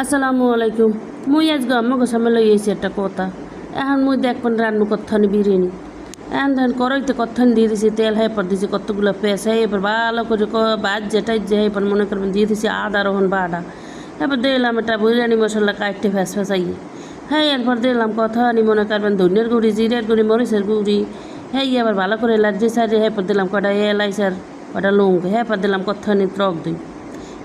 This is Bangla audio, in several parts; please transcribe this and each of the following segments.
আসসালামু আলাইকুম। মুই আজকে আমাকে সামনে লই আইছি একটা কথা। এখন মুই দেখবেন রান্না কত্থানি বিরিয়ানি। এখন ধরেন করইতে কত্থানি দিয়ে দিছি, তেল হেপর দিছি, কতগুলো পেঁয়াজ এবার ভালো করে বাজ যেটাই যে এবার মনে করবেন দিয়ে দিছি আদা রহন বাটা। এবার দিলাম একটা বিরিয়ানি মশলা কাটতে ফেসাইয়ে। হ্যাঁ এরপর দিলাম কত্থানি মনে করবেন ধনিয়ার গুঁড়ি, জিরের গুঁড়ি, মরিচের গুঁড়ি। হ্যাঁ এবার ভালো করে লাজি সাইডে হেপর দিলাম কটা এলাইচার, কটা লং, হেপর দিলাম কত্থানি ত্রক দিই।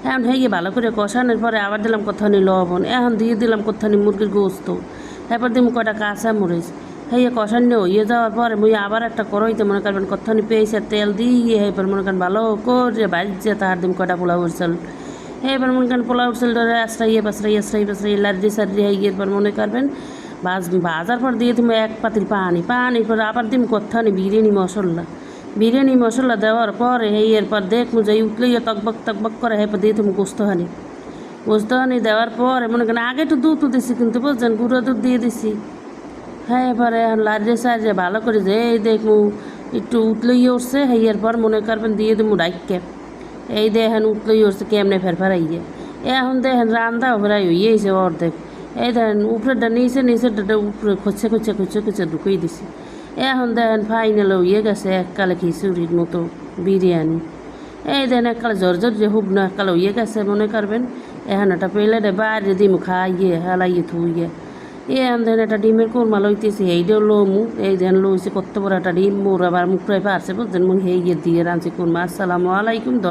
এখন হয়ে ভালো করে কষানোর পরে আবার দিলাম কত্থানি লবণ, এখন দিয়ে দিলাম কত্থানি মুরগির গোস্ত, এরপর দিম কটা কাঁচা মরিচ। হয়ে কষানো হয়ে যাওয়ার পরে মুই আবার একটা কড়াইতে মনে করবেন কত্থানি পেঁয়াজের তেল দিয়ে এবার মনে করেন ভালো করে বাজছে তাহার দিম কটা পোলাও চাল। এবার মনে করেন পোলাও চাল ধরে আশ্রাই লাড্ডি সাড্ডি হয়ে এরপর মনে করবেন ভাজার পর দিয়ে তুমি এক পাতিল পানির পর আবার দিম কত্থানি বিরিয়ানি মশলা দেওয়ার পরে এরপর দেখবো যে উঠলেই তকবক করে এরপর দিয়ে তুমি গোস্তহানি দেওয়ার পরে মনে করেন আগে একটু দুধ দিছি কিন্তু বুঝছেন গুঁড়ো দুধ দিয়ে দিছি। হ্যাঁ এবারে লাড়ে সাইডে ভালো করে যে এই দেখবো একটু উঠলেই উঠছে এরপর মনে করবেন দিয়ে দেবো ডাইকে। এই দেখেন উঠলেই উঠছে কেমনে ফেরাইয়ে। এখন দেখেন রান্দাও ফেরাই হইয়েছে অর্ধেক। এই দেখেন উপরেটা নিচেরটা উপরে খুঁচে ঢুকিয়ে দিছি। এখন দেখেন ফাইনাল হয়ে গেছে এককালে খিচুড়ির মতো বিরিয়ানি। এই দেন এককালে ঝরঝর যে হুব না এককালে হয়ে গেছে মনে করবেন। এখন একটা প্লেটে বাইরে দিম খাইয়ে হেলাইয়ে থুইয়ে। এখন দেন একটা ডিমের কোরমা লইতেছি, এইটাও লমু। এই দেন লইছে কত বড় একটা ডিম, মোর আবার মুখটাই পারছে বুঝছেন, মুখ হেয়ে দিয়ে রাঁধছি কোরমা। আসসালামু আলাইকুম।